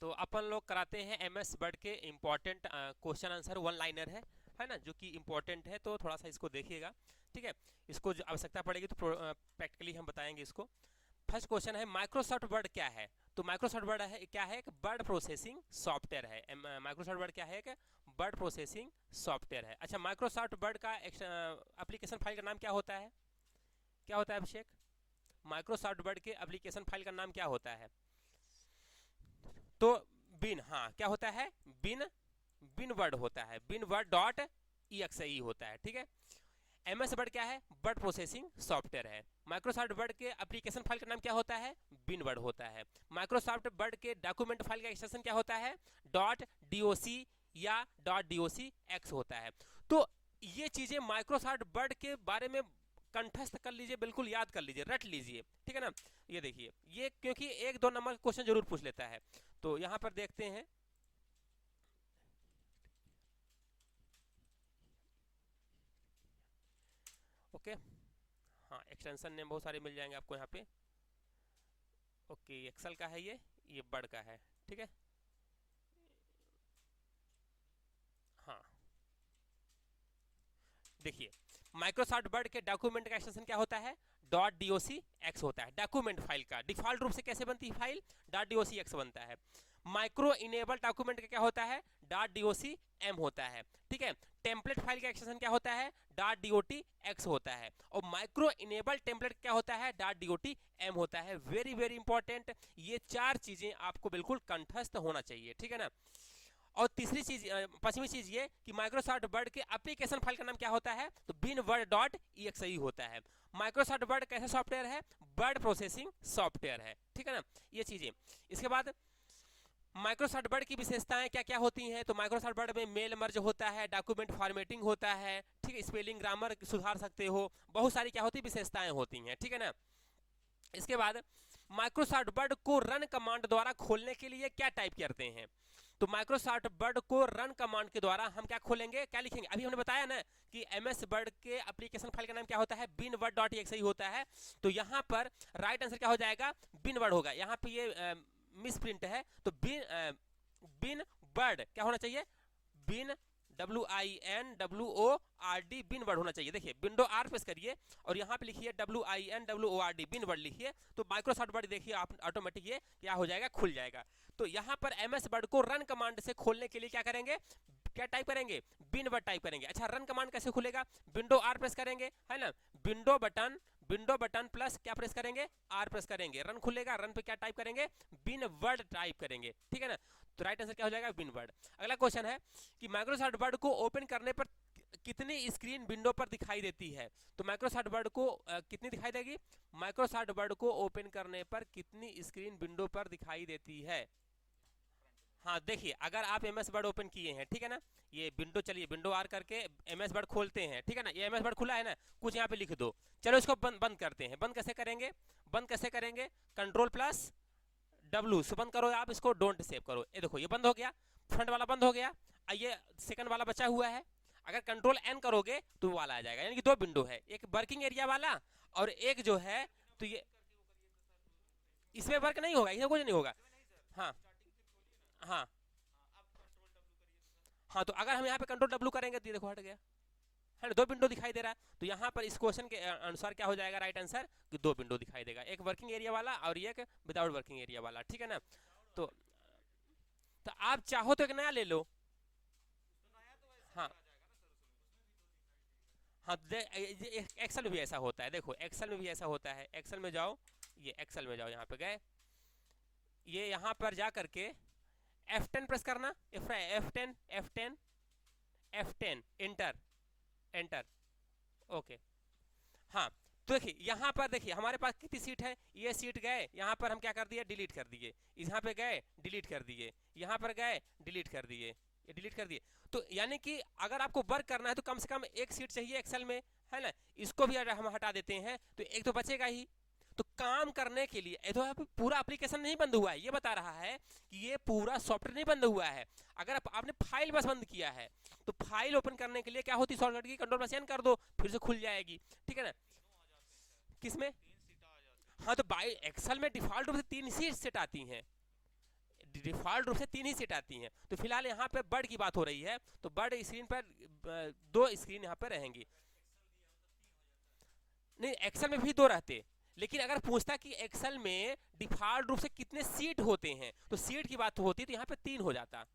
तो अपन लोग कराते हैं एमएस वर्ड के important question answer one liner है ना, जो कि इम्पोर्टेंट है, तो थोड़ा सा इसको देखिएगा। ठीक है, इसको जो आवश्यकता पड़ेगी तो प्रैक्टिकली हम बताएंगे इसको। फर्स्ट क्वेश्चन है माइक्रोसॉफ्ट वर्ड क्या है। तो माइक्रोसॉफ्ट वर्ड है क्या है, एक वर्ड प्रोसेसिंग सॉफ्टवेयर है। माइक्रोसॉफ्ट वर्ड क्या है, एक वर्ड प्रोसेसिंग सॉफ्टवेयर है। अच्छा, माइक्रोसॉफ्ट वर्ड का एप्लीकेशन फाइल का नाम क्या होता है, क्या होता है अभिषेक? माइक्रोसॉफ्ट वर्ड के एप्लीकेशन फाइल का नाम क्या होता है? तो बिन, हाँ क्या होता है, बिन, बिन वर्ड होता है, बिन वर्ड डॉट EXE होता है। ठीक है, एमएस वर्ड क्या है, वर्ड प्रोसेसिंग सॉफ्टवेयर है। माइक्रोसॉफ्ट वर्ड के एप्लीकेशन फाइल का नाम क्या होता है, बिन वर्ड होता है। माइक्रोसॉफ्ट वर्ड के डॉक्यूमेंट फाइल का एक्सटेंशन क्या होता है, .doc या .docx होता है। तो ये चीजें माइक्रोसॉफ्ट वर्ड के बारे में कंठस्थ कर लीजिए, बिल्कुल याद कर लीजिए, रट लीजिए। ठीक है ना, ये देखिए, ये क्योंकि एक दो नंबर क्वेश्चन जरूर पूछ लेता है। तो यहां पर देखते हैं, ओके, हाँ एक्सटेंशन नेम बहुत सारे मिल जाएंगे आपको यहाँ पे। ओके, एक्सेल का है ये वर्ड का है। ठीक है, हाँ देखिए, माइक्रोसॉफ्ट वर्ड के डॉक्यूमेंट का एक्सटेंशन क्या होता है, .docx होता है। डॉक्यूमेंट फाइल का डिफॉल्ट रूप से कैसे बनती है फाइल, .docx बनता है। माइक्रो इनेबल डॉक्यूमेंट का क्या होता है, .docm होता है। ठीक है, टेम्पलेट फाइल का एक्सटेंशन क्या होता है, .dotx होता है। और माइक्रो इनेबल टेम्पलेट क्या होता है, .dotm होता है। वेरी वेरी इंपॉर्टेंट, ये चार चीजें आपको बिल्कुल कंठस्थ होना चाहिए। ठीक है ना। और तीसरी चीज, पांचवी चीज ये कि माइक्रोसॉफ्ट वर्ड के एप्लीकेशन फाइल का नाम क्या होता है, तो बिन वर्ड डॉट EXE होता है। माइक्रोसॉफ्ट वर्ड कैसा सॉफ्टवेयर है, वर्ड प्रोसेसिंग सॉफ्टवेयर है। ठीक है ना, ये चीजें। इसके बाद माइक्रोसॉफ्ट वर्ड की विशेषताएं क्या क्या होती हैं, तो माइक्रोसॉफ्ट वर्ड में मेल मर्ज होता है, डॉक्यूमेंट फॉर्मेटिंग होता है, ठीक है, स्पेलिंग ग्रामर सुधार सकते हो, बहुत सारी क्या होती है विशेषताएं होती हैं। ठीक है ना। इसके बाद माइक्रोसॉफ्ट वर्ड को रन कमांड द्वारा खोलने के लिए क्या टाइप करते हैं, तो माइक्रोसॉफ्ट वर्ड को रन कमांड के द्वारा हम क्या खोलेंगे, क्या लिखेंगे, अभी हमने बताया ना कि एमएस वर्ड के एप्लीकेशन फाइल का नाम क्या होता है, बिन वर्ड डॉट EXE होता है। तो यहाँ पर राइट आंसर क्या हो जाएगा, बिन वर्ड होगा। यहाँ पे ये मिस प्रिंट है, तो बिन वर्ड क्या होना चाहिए, बिन WINWORD बिन वर्ड होना चाहिए। देखिए विंडो आर प्रेस करिए और यहाँ पे लिखिए WINWORD बिन वर्ड लिखिए, तो माइक्रोसॉफ्ट वर्ड देखिए आप ऑटोमेटिक ये क्या हो जाएगा, खुल जाएगा। तो यहाँ पर एमएस वर्ड को रन कमांड से खोलने के लिए क्या करेंगे, क्या टाइप करेंगे, बिन वर्ड टाइप करेंगे। अच्छा, रन कमांड कैसे खुलेगा, विंडो आर प्रेस करेंगे, है ना, विंडो बटन प्लस क्या प्रेस करेंगे, आर प्रेस करेंगे, रन खुलेगा। रन पे क्या टाइप करेंगे, बिन वर्ड टाइप करेंगे। ठीक है ना, तो राइट आंसर क्या हो जाएगा, बिन वर्ड। अगला क्वेश्चन है कि माइक्रोसॉफ्ट वर्ड को ओपन करने पर कितनी स्क्रीन विंडो पर दिखाई देती है, तो माइक्रोसॉफ्ट वर्ड को कितनी दिखाई देगी, माइक्रोसॉफ्ट वर्ड को ओपन करने पर कितनी स्क्रीन विंडो पर दिखाई देती है। हाँ देखिए, अगर आप एमएस वर्ड ओपन किए हैं, ठीक है ना, ये विंडो, चलिए विंडो आर करके एमएस वर्ड खोलते हैं, ठीक है ना, ये एमएस वर्ड खुला है ना, कुछ यहाँ पे लिख दो। चलो इसको बंद करते हैं। बंद कैसे करेंगे, बंद कैसे करेंगे, कंट्रोल प्लस W से बंद करो आप इसको, डोंट सेव करो। ये देखो ये बंद हो गया, फ्रंट वाला बंद हो गया, ये सेकंड वाला बचा हुआ है। अगर कंट्रोल N करोगे तो वो वाला आ जाएगा, यानी कि दो विंडो है, एक वर्किंग एरिया वाला और एक जो है, तो ये इसमें वर्क नहीं होगा, इसमें कुछ नहीं होगा। हाँ हाँ हाँ, तो अगर हम यहाँ पे कंट्रोल W करेंगे तो ये देखो हट गया, है ना, दो विंडो दिखाई दे रहा है। तो यहाँ पर इस क्वेश्चन के अनुसार क्या हो जाएगा राइट आंसर, कि दो विंडो दिखाई देगा, एक वर्किंग एरिया वाला और एक विदाउट वर्किंग एरिया वाला। ठीक है ना। तो आप चाहो तो एक नया ले लो। हाँ हाँ, एक्सेल में भी ऐसा होता है, देखो एक्सेल में भी ऐसा होता है। एक्सेल में जाओ, ये एक्सेल में जाओ, यहाँ पे गए, ये यहाँ पर जा करके F10 प्रेस करना, F10 F10 F10 enter, enter, okay. हाँ, तो देखिए यहाँ पर देखिए हमारे पास कितनी सीट है, ये सीट गए, यहाँ पर हम क्या कर दिए, डिलीट कर दिए, यहाँ पे गए डिलीट कर दिए, यहाँ पर गए डिलीट कर दिए, ये डिलीट कर दिए। तो यानी कि अगर आपको वर्क करना है तो कम से कम एक सीट चाहिए एक्सेल में, है ना। इसको भी अगर हम हटा देते हैं तो एक तो बचेगा ही। तो काम करने के लिए तो पूरा एप्लीकेशन नहीं बंद हुआ है, ये बता रहा है कि ये पूरा सॉफ्टवेयर नहीं बंद हुआ है। अगर आपने फाइल बस बंद किया है तो फाइल ओपन करने के लिए क्या होती है, शॉर्टकट की कंट्रोल प्लस N कर दो, फिर से खुल जाएगी। ठीक है ना, किसमें, हाँ तो बाई एक्सेल में डिफॉल्ट रूप से 3 सीट सेट आती हैं, डिफॉल्ट रूप से 3 ही सीट आती हैं। तो फिलहाल यहाँ पे बर्ड की बात हो रही है, तो बर्ड स्क्रीन पर 2 स्क्रीन यहाँ पर रहेंगी। नहीं, एक्सेल में भी 2 रहते, लेकिन अगर पूछता कि एक्सेल में डिफॉल्ट रूप से कितने सीट होते हैं, तो सीट की बात होती तो यहाँ पे 3 हो जाता,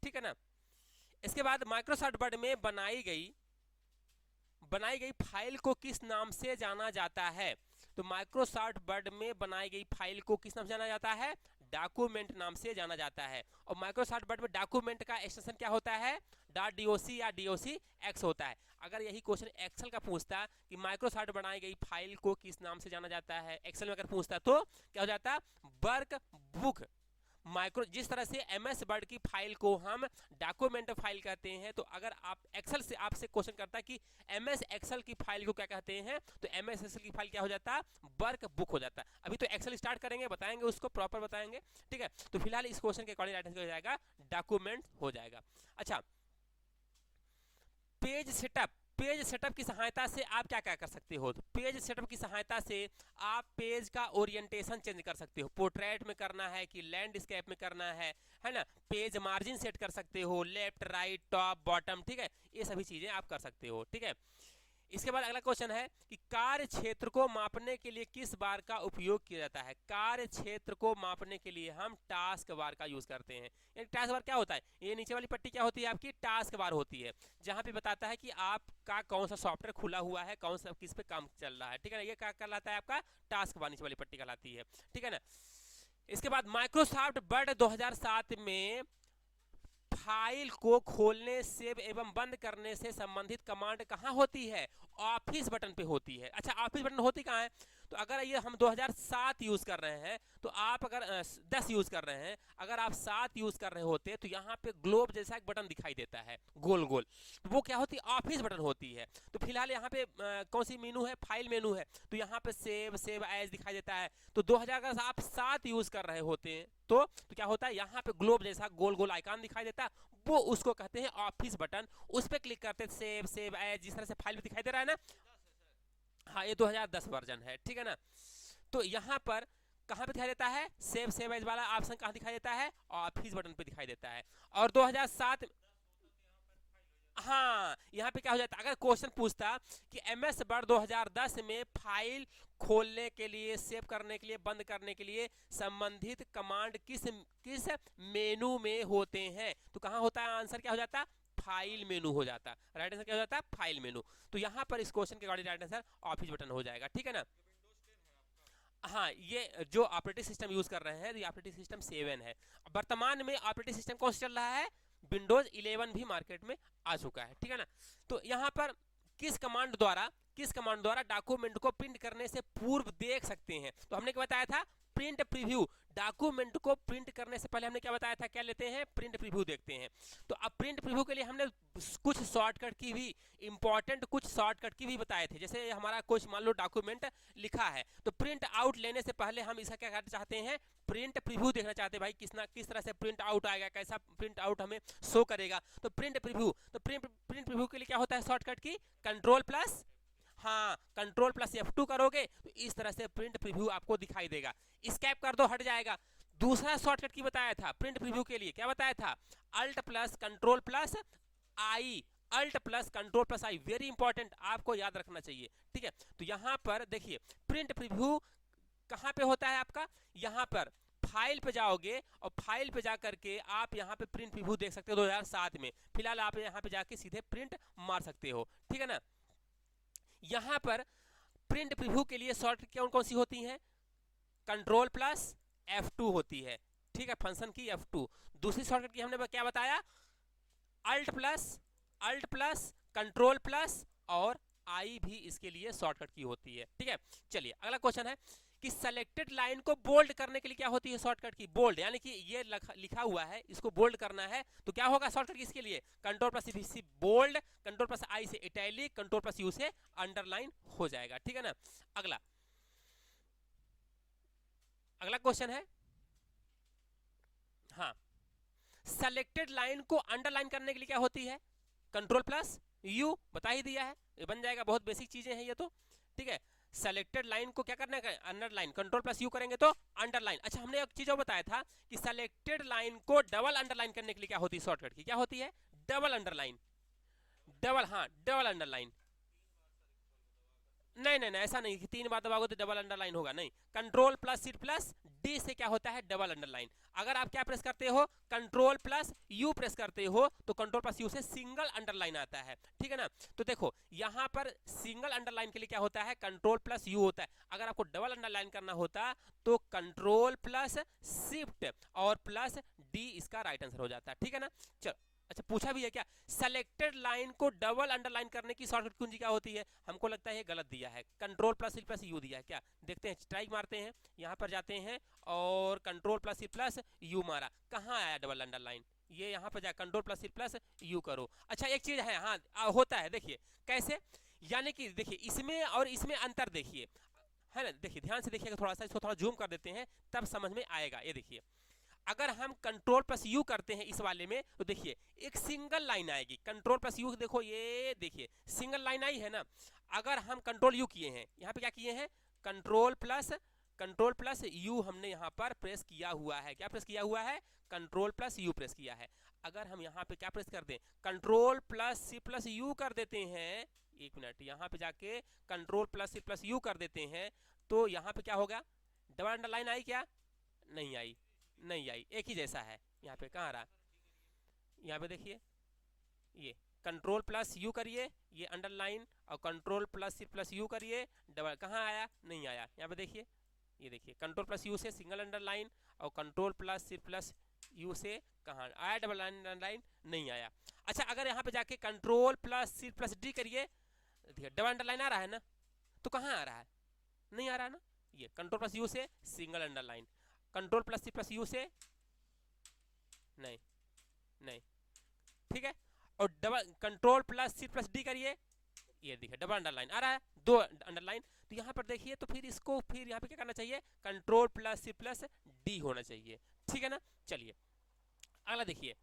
ठीक है ना। इसके बाद माइक्रोसॉफ्ट वर्ड में बनाई गई फाइल को किस नाम से जाना जाता है? तो माइक्रोसॉफ्ट वर्ड में बनाई गई फाइल को किस नाम से जाना जाता है? डॉक्यूमेंट नाम से जाना जाता है। और माइक्रोसॉफ्ट वर्ड में डॉक्यूमेंट का एक्सटेंशन क्या होता है? .doc या docx होता है। अगर यही क्वेश्चन एक्सेल का पूछता कि माइक्रोसॉफ्ट बनाई गई फाइल को किस नाम से जाना जाता है, एक्सेल में अगर पूछता तो क्या हो जाता? Work book. माइक्रो जिस तरह से MS वर्ड की फाइल को हम डॉक्यूमेंट फाइल कहते हैं, तो अगर आप एक्सेल से आपसे क्वेश्चन करता है कि MS एक्सेल की फाइल को क्या कहते हैं, तो MS एक्सेल की फाइल क्या हो जाता? वर्क बुक हो जाता। अभी तो एक्सेल स्टार्ट करेंगे, बताएंगे, उसको प्रॉपर बताएंगे, ठीक है। तो फिलहाल इस क्वेश्चन के अकॉर्डिंग राइट आंसर हो जाएगा डॉक्यूमेंट हो जाएगा। अच्छा, पेज सेटअप की सहायता से आप क्या क्या कर सकते हो? तो पेज सेटअप की सहायता से आप पेज का ओरिएंटेशन चेंज कर सकते हो। पोर्ट्रेट में करना है कि लैंडस्केप में करना है ना। पेज मार्जिन सेट कर सकते हो, लेफ्ट राइट टॉप बॉटम, ठीक है, ये सभी चीजें आप कर सकते हो, ठीक है। इसके बाद अगला क्वेश्चन है कि कार्य क्षेत्र को मापने के लिए किस बार का उपयोग किया जाता है? कार्य क्षेत्र को मापने के लिए हम टास्क बार का यूज करते हैं। ये टास्क बार क्या होता है? ये नीचे वाली पट्टी क्या होती है? आपकी टास्क बार होती है, जहां पे बताता है कि आपका कौन सा सॉफ्टवेयर खुला हुआ है, कौन सा किस पे काम चल रहा है, ठीक है ना। ये क्या कहलाता है? आपका टास्क बार नीचे वाली पट्टी कहलाती है, ठीक है ना। इसके बाद माइक्रोसॉफ्ट वर्ड 2007 में फाइल को खोलने, सेव एवं बंद करने से संबंधित कमांड कहाँ होती है? ऑफिस बटन पे होती है। अच्छा, ऑफिस बटन होती कहाँ है? तो अगर ये हम 2007 यूज कर रहे हैं, तो आप अगर 10 यूज कर रहे हैं, अगर आप 7 यूज कर रहे होते तो यहाँ पे ग्लोब जैसा एक बटन दिखाई देता है, गोल गोल, तो वो क्या होती है? ऑफिस बटन होती है। तो फिलहाल यहाँ पे कौन सी मेनू है? फाइल मेनू है, तो यहाँ पे सेव एज दिखाई देता है। तो 2000 अगर आप 7 यूज कर रहे होते हैं तो क्या होता है? यहाँ पे ग्लोब जैसा गोल गोल आइकन दिखाई देता है, वो उसको कहते हैं ऑफिस बटन। उस पर क्लिक करते सेव एज, जिस तरह से फाइल में दिखाई दे रहा है ना। हाँ, ये 2010 वर्जन है, ठीक है ना। तो यहाँ पर कहाँ पे दिखाई देता है? सेव एज वाला ऑप्शन कहाँ दिखाई देता है? ऑफिस बटन पे दिखाई देता है। और 2007, हाँ, यहाँ पे क्या हो जाता है? अगर क्वेश्चन पूछता कि MS वर्ड 2010 में फाइल खोलने के लिए, सेव करने के लिए, बंद करने के लिए संबंधित कमांड किस मेनू में होते हैं, तो कहाँ होता है? आंसर क्या हो जाता? फाइल मेनू हो जाता। राइट आंसर क्या हो जाता? File menu. तो यहाँ पर इस क्वेश्चन के according right answer office button हो जाएगा, ठीक है ना। हाँ, ये जो ऑपरेटिंग सिस्टम यूज कर रहे हैं, ये ऑपरेटिंग सिस्टम 7 है। वर्तमान में ऑपरेटिंग सिस्टम कौन सा चल रहा है? विंडोज 11 भी मार्केट में आ चुका है, ठीक है ना। तो यहाँ पर किस कमांड द्वारा डॉक्यूमेंट को प्रिंट करने से पूर्व देख सकते हैं? तो हमने क्या बताया था? Print preview. डॉक्यूमेंट को प्रिंट करने से पहले हमने क्या बताया था? क्या लेते हैं? प्रिंट प्रीव्यू देखते हैं। तो अब प्रिंट प्रीव्यू के लिए हमने कुछ शॉर्टकट की भी, इंपॉर्टेंट कुछ शॉर्टकट की भी बताए थे। जैसे हमारा कुछ मान लो डॉक्यूमेंट लिखा है, तो प्रिंट आउट लेने से पहले हम इसका क्या करना चाहते हैं? प्रिंट प्रीव्यू देखना चाहते हैं भाई, किस तरह से प्रिंट आउट आएगा, कैसा प्रिंट आउट हमें शो करेगा। तो प्रिंट प्रीव्यू, तो प्रिंट प्रीव्यू के लिए क्या होता है शॉर्टकट की? कंट्रोल प्लस, हाँ, कंट्रोल प्लस F2 करोगे तो इस तरह से प्रिंट प्रीव्यू आपको दिखाई देगा। स्कैप कर दो, हट जाएगा। दूसरा शॉर्टकट की बताया था प्रिंट प्रीव्यू के लिए, क्या बताया था? अल्ट प्लस कंट्रोल प्लस आई, अल्ट प्लस कंट्रोल प्लस आई, वेरी इंपॉर्टेंट, आपको याद रखना चाहिए, ठीक है। तो यहाँ पर देखिए प्रिंट प्रीव्यू कहाँ पे होता है आपका? यहाँ पर फाइल पे जाओगे और फाइल पे जा करके आप यहाँ पे प्रिंट प्रीव्यू देख सकते हो 2007 में। फिलहाल आप यहाँ पे जाके सीधे प्रिंट मार सकते हो, ठीक है ना। यहाँ पर प्रिंट प्रीव्यू के लिए शॉर्टकट कौन सी होती हैं? कंट्रोल प्लस F2 होती है, ठीक है, फंक्शन की F2। दूसरी शॉर्टकट की हमने क्या बताया? अल्ट प्लस कंट्रोल प्लस और आई भी इसके लिए शॉर्टकट की होती है, ठीक है। चलिए अगला क्वेश्चन है कि सेलेक्टेड लाइन को बोल्ड करने के लिए क्या होती है शॉर्टकट की? बोल्ड, यानी कि ये लिखा हुआ है, इसको बोल्ड करना है तो क्या होगा शॉर्टकट इसके लिए? कंट्रोल प्लस सी बोल्ड, कंट्रोल प्लस आई से इटैलिक, कंट्रोल प्लस यू से अंडरलाइन हो जाएगा, ठीक है ना। अगला क्वेश्चन है, हाँ, सेलेक्टेड लाइन को अंडरलाइन करने के लिए क्या होती है? कंट्रोल प्लस यू, बता ही दिया है, ये बन जाएगा। बहुत बेसिक चीजें हैं ये तो, ठीक है। सेलेक्टेड लाइन को क्या करना है, अंडरलाइन, कंट्रोल प्लस यू करेंगे तो अंडरलाइन। अच्छा हमने एक चीज और बताया था कि सेलेक्टेड लाइन को डबल अंडरलाइन करने के लिए क्या होती है शॉर्टकट की, क्या होती है, डबल अंडरलाइन, डबल, हाँ डबल अंडरलाइन। नहीं नहीं नहीं, ऐसा नहीं कि 3 बार दबाओगे तो डबल अंडरलाइन होगा, नहीं। Control plus shift plus D से क्या होता है, डबल अंडरलाइन। अगर आप क्या प्रेस करते हो, कंट्रोल प्लस यू प्रेस करते हो तो कंट्रोल प्लस यू से सिंगल अंडरलाइन आता है, ठीक है ना। तो देखो यहां पर सिंगल अंडरलाइन के लिए क्या होता है, कंट्रोल प्लस यू होता है। अगर आपको डबल अंडरलाइन करना होता तो कंट्रोल प्लस शिफ्ट और प्लस डी इसका राइट आंसर हो जाता है, ठीक है ना। चलो अच्छा पूछा भी है क्या, सेलेक्टेड लाइन को डबल अंडरलाइन करने की शॉर्टकट कुंजी क्या होती है, हमको लगता है ये गलत दिया है, कंट्रोल प्लस यू दिया है क्या, देखते हैं, स्ट्राइक मारते हैं, यहाँ पर जाते हैं और कंट्रोल प्लस यू मारा, कहाँ आया डबल अंडरलाइन, ये यहाँ पर जा कंट्रोल प्लस यू करो। अच्छा एक चीज है, हाँ होता है, देखिए कैसे, यानी कि देखिए इसमें और इसमें अंतर देखिए, है ना, देखिए ध्यान से देखिएगा, थोड़ा सा इसको थोड़ा जूम कर देते हैं तब समझ में आएगा। ये देखिए अगर हम कंट्रोल प्लस यू करते हैं इस वाले में तो देखिए एक सिंगल लाइन आएगी, कंट्रोल प्लस यू, देखो ये देखिए सिंगल लाइन आई है ना। अगर हम कंट्रोल यू किए हैं, यहाँ पे क्या किए हैं, कंट्रोल प्लस यू हमने यहाँ पर प्रेस किया हुआ है, क्या प्रेस किया हुआ है, कंट्रोल प्लस यू प्रेस किया है। अगर हम यहाँ पे क्या प्रेस कर दें, कंट्रोल प्लस यू कर देते हैं, एक मिनट, यहाँ पे जाके कंट्रोल प्लस यू कर देते हैं तो यहाँ पे क्या होगा, डबल अंडरलाइन आई क्या, नहीं आई, नहीं आई, एक ही जैसा है। यहाँ पे कहाँ रहा, यहाँ पे देखिए ये कंट्रोल प्लस यू करिए, ये अंडरलाइन, और कंट्रोल प्लस यू करिए, डबल, कहाँ आया, नहीं आया। यहाँ पे देखिए, ये देखिए कंट्रोल प्लस यू से सिंगल अंडरलाइन और कंट्रोल प्लस यू से कहाँ आया, डबल अंडरलाइन नहीं आया। अच्छा अगर यहाँ पे जाके कंट्रोल प्लस डी करिए, देखिए डबल अंडरलाइन आ रहा है ना, तो कहाँ आ रहा है, नहीं आ रहा ना, ये कंट्रोल प्लस यू से single underline, control plus you से नहीं, नहीं, ठीक है, और डबल कंट्रोल प्लस डी करिए, ये देखिए डबल अंडरलाइन आ रहा है, 2 अंडरलाइन। तो यहाँ पर देखिए तो फिर इसको फिर यहाँ पे क्या करना चाहिए, कंट्रोल प्लस डी होना चाहिए, ठीक है ना। चलिए अगला देखिए,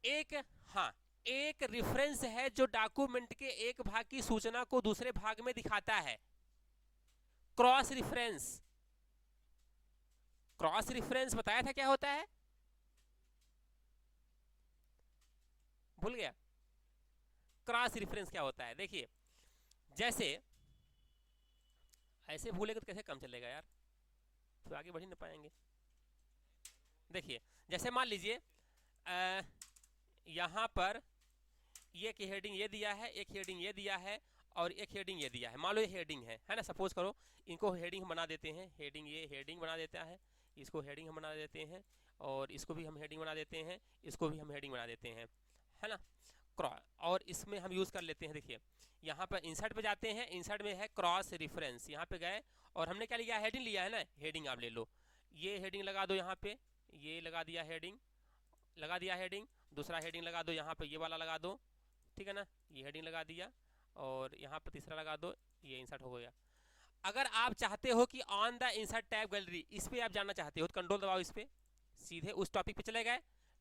एक, हाँ एक रेफरेंस है जो डॉक्यूमेंट के एक भाग की सूचना को दूसरे भाग में दिखाता है, क्रॉस रेफरेंस। क्रॉस रेफरेंस बताया था क्या होता है, भूल गया, क्रॉस रेफरेंस क्या होता है, देखिए जैसे ऐसे भूलेगा तो कैसे काम चलेगा यार, तो आगे बढ़ ही नहीं पाएंगे। देखिए जैसे मान लीजिए यहाँ पर ये की हेडिंग ये दिया है, एक हेडिंग ये दिया है और एक हेडिंग ये दिया है, मान लो ये हेडिंग है ना, सपोज करो इनको हेडिंग हम बना देते हैं, हेडिंग ये हेडिंग बना देता है, इसको हेडिंग हम बना देते हैं और इसको भी हम हेडिंग बना देते हैं, इसको भी हम हेडिंग बना देते हैं, है ना। और इसमें हम यूज़ कर लेते हैं, देखिए यहाँ पर इंसर्ट पे जाते हैं, इंसर्ट में है क्रॉस रेफरेंस, यहाँ पे गए और हमने क्या लिया, हेडिंग लिया है ना, हेडिंग आप ले लो, ये हेडिंग लगा दो यहाँ पे, ये लगा दिया हेडिंग, लगा दिया हेडिंग, दूसरा हेडिंग लगा दो यहाँ पे, ये वाला लगा दो, ठीक है ना, ये हेडिंग लगा दिया और यहाँ पर तीसरा लगा दो, ये इंसर्ट हो गया। अगर आप चाहते हो कि on the insert tab gallery, इस पर आप जाना चाहते हो तो कंट्रोल दबाओ, इस पर सीधे उस टॉपिक पे चले गए,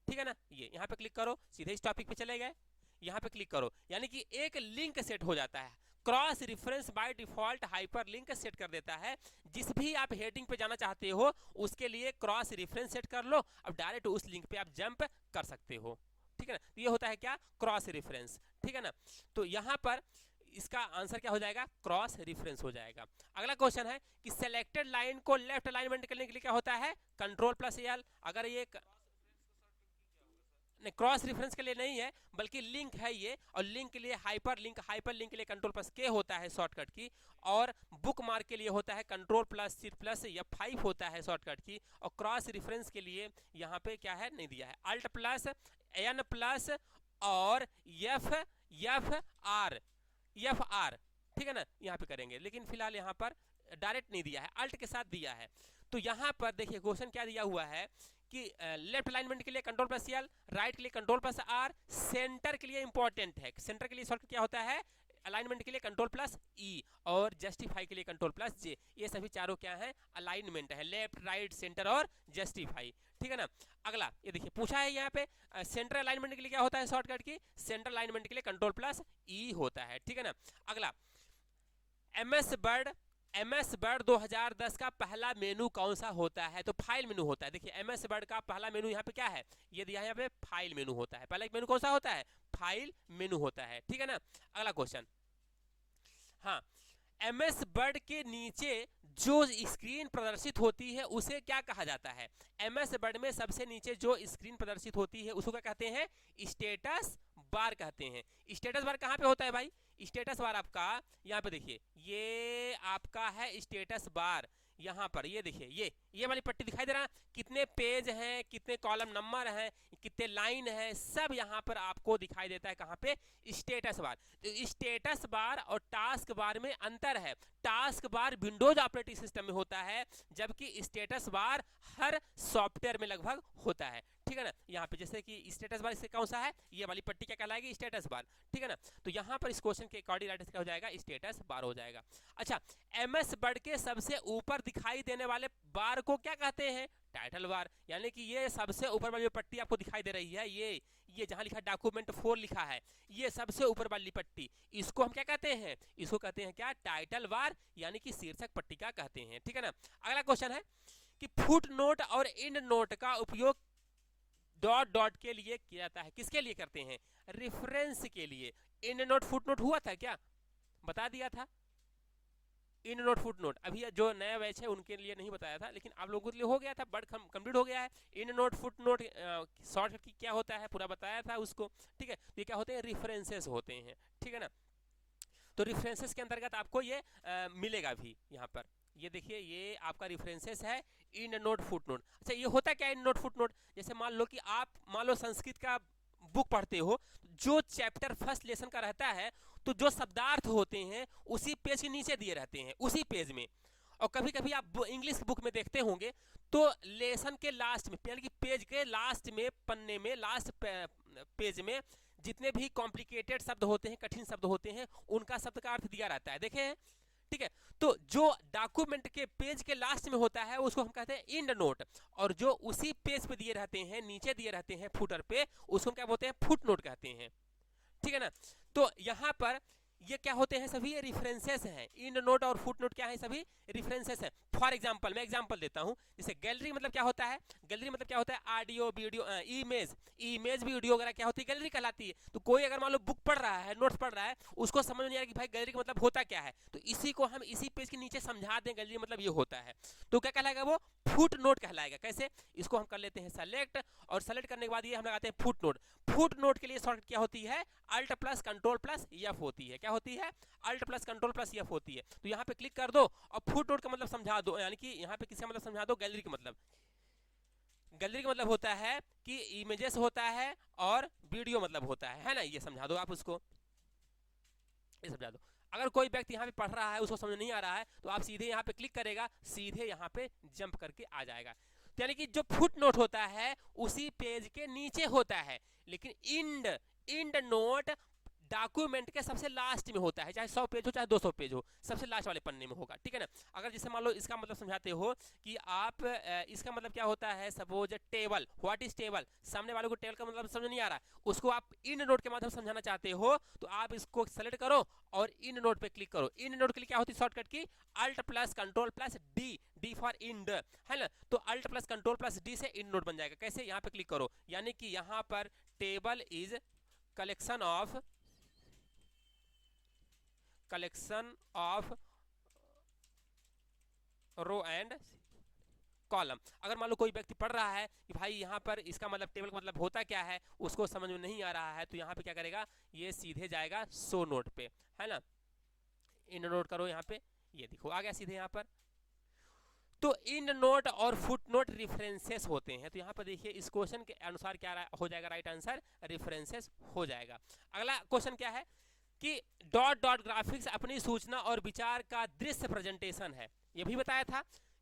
ठीक है ना, ये यहाँ पे क्लिक करो, सीधे इस टॉपिक पे चले गए, यहाँ पे क्लिक करो, यानी कि एक लिंक सेट हो जाता है। Cross reference by default hyper link set कर देता है, जिस भी आप हेडिंग पे जाना चाहते हो उसके लिए क्रॉस रेफरेंस सेट कर लो, अब डायरेक्ट उस लिंक पे आप जंप कर सकते हो, ठीक है ना। तो ये होता है क्या, क्रॉस रेफरेंस, ठीक है ना। तो यहाँ पर इसका आंसर क्या हो जाएगा, क्रॉस रेफरेंस हो जाएगा। अगला क्वेश्चन है कि सेलेक्टेड लाइन को लेफ्ट अलाइनमेंट करने के लिए क्या होता है, कंट्रोल प्लस एल। अगर ये नहीं, क्रॉस रेफरेंस के लिए नहीं है बल्कि लिंक है ये, और लिंक के लिए हाइपर लिंक के लिए कंट्रोल प्लस के होता है शॉर्टकट की, और बुक मार्क के लिए होता है कंट्रोल प्लस F5 होता है शॉर्टकट की, और क्रॉस रेफरेंस के लिए यहाँ पे क्या है, नहीं दिया है, अल्ट प्लस एन प्लस और एफ आर, ठीक है ना, यहाँ पे करेंगे, लेकिन फिलहाल यहाँ पर डायरेक्ट नहीं दिया है, अल्ट के साथ दिया है। तो यहाँ पर देखिए क्वेश्चन क्या दिया हुआ है कि लेफ्ट अलाइनमेंट के लिए कंट्रोल प्लस एल, राइट के लिए कंट्रोल प्लस आर, सेंटर के लिए इंपॉर्टेंट है, सेंटर के लिए शॉर्टकट क्या होता है, अलाइनमेंट के लिए कंट्रोल प्लस ई, और जस्टिफाई के लिए कंट्रोल प्लस जे। ये सभी चारों क्या है, अलाइनमेंट है, लेफ्ट राइट सेंटर और जस्टिफाई, ठीक है ना। अगला ये देखिए पूछा है यहाँ पे सेंटर अलाइनमेंट के लिए क्या होता है शॉर्टकट की, सेंटर अलाइनमेंट के लिए कंट्रोल प्लस ई होता है, ठीक है ना। अगला एमएस वर्ड 2010 का पहला मेनू कौन सा होता है? तो फाइल मेनू होता है। देखिए एमएस वर्ड का पहला मेनू यहाँ पे क्या है, ये दिया है यहाँ पे फाइल मेनू होता है। पहला एक मेनू कौन सा होता है? फाइल मेनू होता है, ठीक है ना। अगला क्वेश्चन, हाँ, एमएस वर्ड के नीचे जो स्क्रीन प्रदर्शित होती है उसे क्या कहा जाता है? एमएस वर्ड में सबसे नीचे जो स्क्रीन प्रदर्शित होती है उसको क्या कहते हैं? स्टेटस बार कहते हैं। स्टेटस बार कहाँ पे होता है भाई? स्टेटस बार आपका यहाँ पे देखिए, ये आपका है स्टेटस बार। यहाँ पर ये देखिए, ये वाली पट्टी दिखाई दे रहा है, कितने पेज हैं, कितने कॉलम नंबर हैं, कितने लाइन है, सब यहाँ पर आपको दिखाई देता है। कहाँ पे? Status bar. तो स्टेटस बार और टास्क बार में अंतर है। Task bar Windows operating system में होता है, जबकि स्टेटस बार हर सॉफ्टवेयर में लगभग होता है, ठीक है ना। यहाँ पे जैसे कि स्टेटस बार इससे कौन सा है, ये वाली पट्टी क्या कहलाएगी? स्टेटस बार, ठीक है ना। तो यहाँ पर इस क्वेश्चन के अकॉर्डिंग राइट क्या हो जाएगा? स्टेटस बार हो जाएगा। अच्छा, एमएस वर्ड के सबसे ऊपर दिखाई देने वाले बार को क्या कहते हैं? Title bar. यानी कि ये सबसे ऊपर वाली पट्टी आपको दिखाई दे रही है, ये जहां लिखा डॉक्यूमेंट 4 लिखा है, ये सबसे ऊपर वाली पट्टी, इसको हम क्या कहते हैं? इसको कहते हैं क्या? टाइटल बार, यानी कि शीर्षक पट्टिका कहते हैं, ठीक है ना। अगला क्वेश्चन है कि फुट नोट और इंड नोट का उपयोग डॉट डॉट के लिए किया जाता है। किसके लिए करते हैं? रेफरेंस के लिए। इंड नोट फुट नोट हुआ था क्या? बता दिया था। इन नोट फुट नोट अभी जो नया बैच है उनके लिए नहीं बताया था, लेकिन आप लोगों के लिए हो गया था, वर्ड कंप्लीट हो गया है। In note foot note short की क्या होता है पूरा बताया था उसको, ठीक है। तो ये क्या होते हैं? रेफरेंसेस होते हैं, ठीक है ना। तो रेफरेंसेस के अंतर्गत आपको ये मिलेगा भी यहाँ पर। ये देखिए, ये आपका रेफरेंसेस है, इन नोट फुट नोट। अच्छा, ये होता क्या इन नोट फुट नोट? जैसे मान लो कि आप संस्कृत का बुक पढ़ते हो, जो चैप्टर फर्स्ट लेसन का रहता है, तो जो शब्दार्थ होते हैं उसी पेज के नीचे दिए रहते हैं, उसी पेज में। और कभी कभी आप इंग्लिश बुक में देखते होंगे तो लेसन के लास्ट में, यानी कि पेज के लास्ट में, पन्ने में, लास्ट पेज में जितने भी कॉम्प्लिकेटेड शब्द होते हैं, कठिन शब्द होते हैं, उनका शब्द का अर्थ दिया रहता है, देखे हैं, ठीक है। तो जो डॉक्यूमेंट के पेज के लास्ट में होता है उसको हम कहते हैं इंड नोट, और जो उसी पेज पे दिए रहते हैं, नीचे दिए रहते हैं फुटर पे, उसको क्या बोलते हैं? फुट नोट कहते हैं, ठीक है ना। तो यहाँ पर ये क्या होते हैं? सभी रेफरेंसेस हैं। इंड नोट और फुट नोट क्या है? सभी रेफरेंसेस हैं। फॉर एग्जांपल, मैं एग्जांपल देता हूं, जैसे गैलरी मतलब क्या होता है? गैलरी मतलब क्या होता है? ऑडियो, वीडियो, इमेज वीडियो वगैरह क्या होती है? गैलरी कहलाती है। तो कोई अगर मान लो बुक पढ़ रहा है, नोट्स पढ़ रहा है, उसको समझ नहीं आ रहा कि भाई गैलरी का मतलब होता क्या है, तो इसी को हम इसी पेज के नीचे समझा दें, गैलरी मतलब ये होता है, तो क्या कहलाएगा? वो फुट नोट कहलाएगा। कैसे? इसको हम कर लेते हैं सेलेक्ट, और सेलेक्ट करने के बाद ये हम लगाते हैं फुट नोट। फुट नोट के लिए शॉर्टकट क्या होती है? Alt plus control plus F होती है। क्या होती है? Alt plus control plus F होती है। तो यहाँ पे क्लिक कर दो और फुट नोट का मतलब समझा दो, यानी कि यहाँ पे किसका मतलब समझा दो? गैलरी का मतलब। गैलरी का मतलब होता है कि इमेजेस होता है और वीडियो मतलब होता है ना, ये समझा दो आप उसको, ये समझा दो। अगर कोई व्यक्ति यहाँ पे पढ़ रहा है, उसको समझ नहीं आ रहा है, तो आप सीधे यहाँ पे क्लिक करेगा, सीधे यहाँ पे जंप करके आ जाएगा। तो यानी कि जो फुट नोट होता है उसी पेज के नीचे होता है, लेकिन इंड नोट डॉक्यूमेंट के सबसे लास्ट में होता है, चाहे 100 पेज हो चाहे 200 पेज हो, सबसे लास्ट वाले पन्ने में होगा, ठीक है ना। अगर जैसे मान लो इसका मतलब समझाते हो कि आप इसका मतलब क्या होता है, suppose table, what is table, सामने वाले को टेबल का मतलब समझ नहीं आ रहा, उसको आप इन नोट के माध्यम से समझाना चाहते हो, तो आप इसको सेलेक्ट करो और इन नोट पे क्लिक करो। इन नोट के लिए क्या होती है शॉर्टकट की? Alt plus control plus D for end, है ना। तो alt plus control plus D से इन नोट बन जाएगा। कैसे? यहाँ पे क्लिक करो, यानी कि यहाँ पर table is collection of row and column. अगर मान लो कोई व्यक्ति पढ़ रहा है कि भाई यहाँ पर इसका मतलब टेबल का मतलब होता क्या है, उसको समझ में नहीं आ रहा है, तो यहाँ पे क्या करेगा? ये सीधे जाएगा शो नोट पे, है ना। इन नोट करो यहाँ पे, ये देखो आ गया सीधे यहाँ पर। तो इन नोट और फुट नोट रेफरेंसेस होते हैं। तो यहाँ पर देखिए इस क्वेश्चन के अनुसार क्या हो जाएगा? राइट आंसर रेफरेंसेस हो जाएगा। अगला क्वेश्चन क्या है कि डॉट डॉट ग्राफिक्स अपनी सूचना और विचार का दृश्य प्रेजेंटेशन है। ये भी बताया था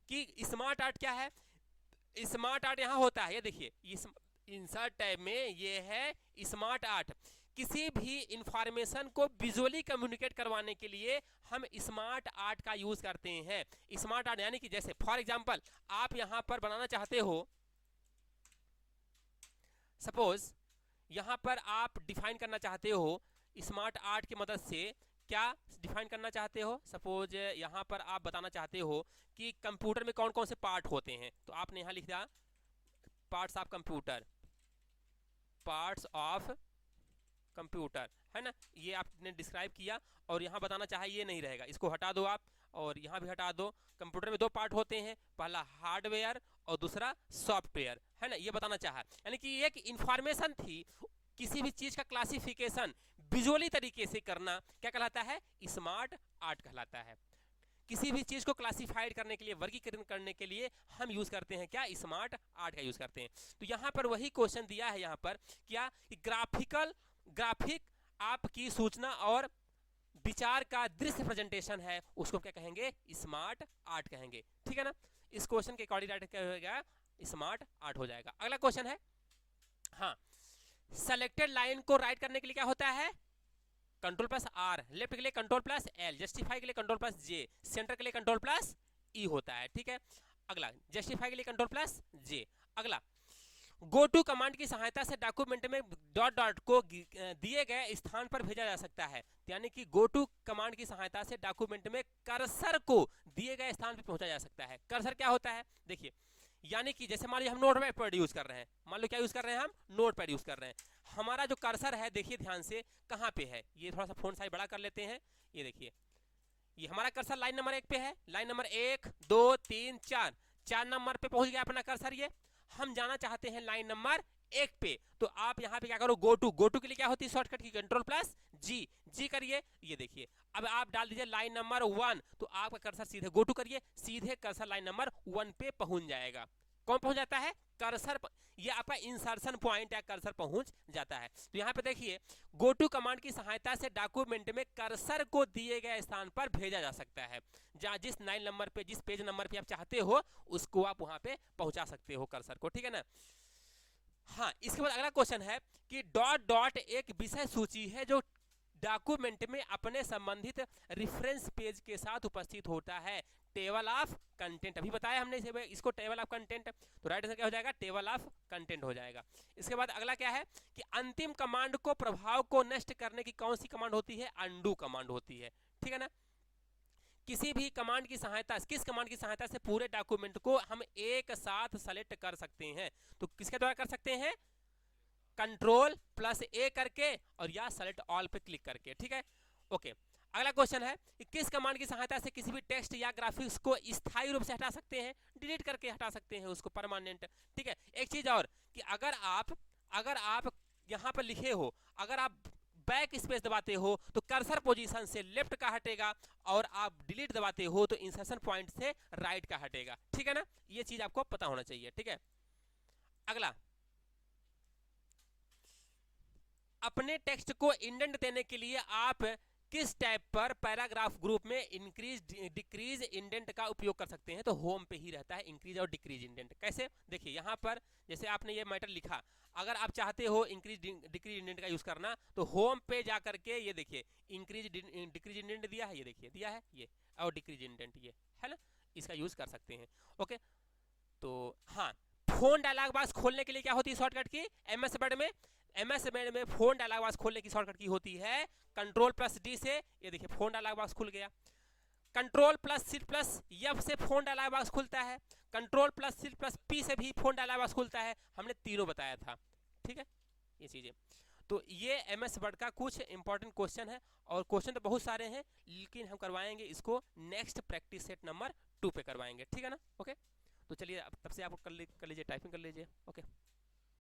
कि स्मार्ट आर्ट क्या है? स्मार्ट आर्ट यहाँ होता है, ये देखिए इंसर्ट टैब में ये है स्मार्ट आर्ट। किसी भी इंफॉर्मेशन को विजुअली कम्युनिकेट करवाने के लिए हम स्मार्ट आर्ट का यूज करते हैं। स्मार्ट आर्ट यानी कि जैसे फॉर एग्जांपल आप यहां पर बनाना चाहते हो, सपोज यहां पर आप डिफाइन करना चाहते हो स्मार्ट आर्ट की मदद से क्या डिफाइन करना चाहते हो? सपोज यहाँ पर आप बताना चाहते हो कि कंप्यूटर में कौन कौन से पार्ट होते हैं, तो आपने यहाँ लिख दिया parts of computer, parts of computer, है ना, ये आपने डिस्क्राइब किया। और यहाँ बताना चाहे ये नहीं रहेगा, इसको हटा दो आप, और यहाँ भी हटा दो। कंप्यूटर में दो पार्ट होते हैं, पहला हार्डवेयर और दूसरा सॉफ्टवेयर, है ना, ये बताना चाहा। यानी कि एक इंफॉर्मेशन थी, किसी भी चीज का क्लासिफिकेशन विजुअली तरीके से करना क्या कहलाता है? स्मार्ट आर्ट कहलाता है। किसी भी चीज को क्लासिफाइड करने के लिए, वर्गीकरण करने के लिए हम यूज करते हैं क्या? स्मार्ट आर्ट का यूज करते हैं। तो यहाँ पर वही क्वेश्चन दिया है यहाँ पर क्या, ग्राफिक आपकी सूचना और विचार का दृश्य प्रेजेंटेशन है, उसको क्या कहेंगे? स्मार्ट आर्ट कहेंगे, ठीक है ना। इस क्वेश्चन के अकॉर्डिंग राइट क्या हो जाएगा? स्मार्ट आर्ट हो जाएगा। अगला क्वेश्चन है, हाँ, सेलेक्टेड लाइन को राइट करने के लिए क्या होता है? कंट्रोल प्लस आर, लेफ्ट के लिए कंट्रोल प्लस एल, जस्टिफाई के लिए कंट्रोल प्लस जे, सेंटर के लिए कंट्रोल प्लस ई होता है, ठीक है। अगला जस्टिफाई के लिए कंट्रोल प्लस जे। अगला गो टू कमांड की सहायता से डॉक्यूमेंट में डॉट डॉट को दिए गए स्थान पर भेजा जा सकता है। यानी कि गो टू कमांड की सहायता से डॉक्यूमेंट में कर्सर को दिए गए स्थान पर पहुंचा जा सकता है। कर्सर क्या होता है? देखिए, यानी कि जैसे मान लीजिए हम नोट पैड यूज कर रहे हैं, मान लो क्या यूज कर रहे हैं? हम नोट पैड यूज कर रहे हैं। हमारा जो कर्सर है, देखिए ध्यान से, कहाँ पे है? ये थोड़ा सा फोन साइज बड़ा कर लेते हैं। ये देखिए, ये हमारा कर्सर लाइन नंबर 1 पे है। लाइन नंबर 1 2 3 4 नंबर पे पहुंच गया अपना कर्सर। ये हम जाना चाहते हैं लाइन नंबर 1 पे, तो आप यहाँ पे क्या करो? गो टू के लिए क्या होती है शॉर्टकट की? कंट्रोल प्लस जी करिए। ये देखिए, अब आप डाल दीजिए लाइन नंबर 1, तो आपका कर्सर सीधे गो टू करिए, सीधे कर्सर लाइन नंबर 1 पे पहुंच जाएगा। कौन पहुंच जाता है? कर्सर। ये आपका इंसर्शन पॉइंट या कर्सर पहुंच जाता है। तो यहाँ पे देखिए, गो टू कमांड की सहायता से डॉक्यूमेंट में कर्सर को दिए गए स्थान पर भेजा जा सकता है। जहाँ जिस लाइन नंबर पे, जिस पेज नंबर पे आप चाहते हो, उसको आप वहां पे पहुंचा सकते हो कर्सर को, ठीक है ना। हाँ, इसके बाद अगला क्वेश्चन है कि डॉट डॉट एक विषय सूची है जो डॉक्यूमेंट में अपने संबंधित रेफरेंस पेज के साथ उपस्थित होता है। टेबल ऑफ कंटेंट, अभी बताया हमने इसको टेबल ऑफ कंटेंट, तो राइट आंसर क्या हो जाएगा? टेबल ऑफ कंटेंट हो जाएगा। इसके बाद अगला क्या है कि अंतिम कमांड को प्रभाव को नष्ट करने की कौन सी कमांड होती है? अनडू कमांड होती है, ठीक है ना। किसी भी कमांड की सहायता, किस कमांड की सहायता से पूरे डॉक्यूमेंट को हम एक साथ सेलेक्ट कर सकते हैं? तो किसके द्वारा कर सकते हैं? कंट्रोल प्लस ए करके और या सेलेक्ट ऑल पे क्लिक करके, ठीक है, ओके। अगला क्वेश्चन है कि किस कमांड की सहायता से किसी भी टेक्स्ट या ग्राफिक्स को स्थायी रूप से हटा सकते हैं? डिलीट करके हटा सकते हैं उसको, परमानेंट, ठीक है। एक चीज और कि अगर आप यहाँ पर लिखे हो, अगर आप बैक स्पेस दबाते हो तो कर्सर पोजीशन से लेफ्ट का हटेगा, और आप डिलीट दबाते हो तो इंसर्शन पॉइंट से राइट का हटेगा, ठीक है ना। ये चीज आपको पता होना चाहिए, ठीक है। अगला, अपने टेक्स्ट को इंडेंट देने के लिए आप किस टैब पर पैराग्राफ ग्रुप में इंक्रीज डिक्रीज इंडेंट का उपयोग कर सकते हैं? तो होम पे ही रहता है इंक्रीज और डिक्रीज इंडेंट। कैसे? देखिए, यहाँ पर जैसे आपने ये मैटर लिखा, अगर आप चाहते हो इंक्रीज डिक्रीज इंडेंट का यूज करना, तो होम पे जा करके ये देखिए इंक्रीज डिक्रीज इंडेंट दिया है, ये देखिए दिया है ये, और डिक्रीज इंडेंट ये है ना, इसका यूज कर सकते हैं, ओके। तो हाँ, फोन डायलॉग बॉक्स खोलने के लिए क्या होती है शॉर्टकट की? एमएस वर्ड में फोन डायलॉग बॉक्स खोलने की शॉर्टकट की होती है कंट्रोल प्लस डी से। ये देखिए फोन डायलॉग बॉक्स खुल गया। Control plus shift plus F से फोन डायलॉग बॉक्स खुलता है। Control plus shift plus P से भी फोन डायलॉग बॉक्स खुलता है। हमने तीनों बताया था, ठीक है, ये चीजें। तो ये एमएस वर्ड का कुछ इंपॉर्टेंट क्वेश्चन है, और क्वेश्चन तो बहुत सारे हैं, लेकिन हम करवाएंगे इसको नेक्स्ट प्रैक्टिस सेट नंबर 2 पे करवाएंगे, ठीक है ना, ओके। तो चलिए, तब से आप कर लीजिए, टाइपिंग कर लीजिए, ओके।